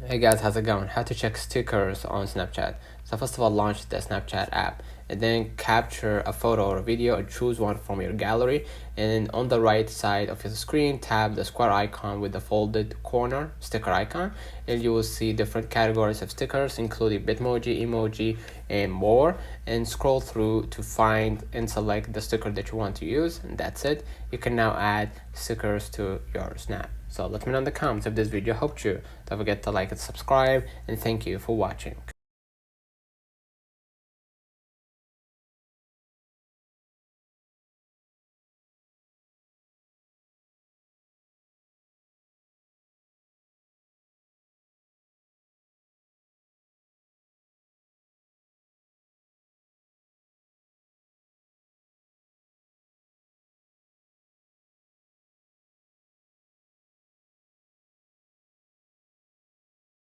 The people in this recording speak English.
Hey guys, how's it going? How to check stickers on Snapchat. So first of all, launch the Snapchat app and then capture a photo or a video and choose one from your gallery. And on the right side of your screen, tap the square icon with the folded corner sticker icon, and you will see different categories of stickers including Bitmoji, emoji, and more. And scroll through to find and select the sticker that you want to use, and that's it. You can now add stickers to your Snap. So let me know in the comments if this video helped you. Don't forget to like and subscribe, and thank you for watching.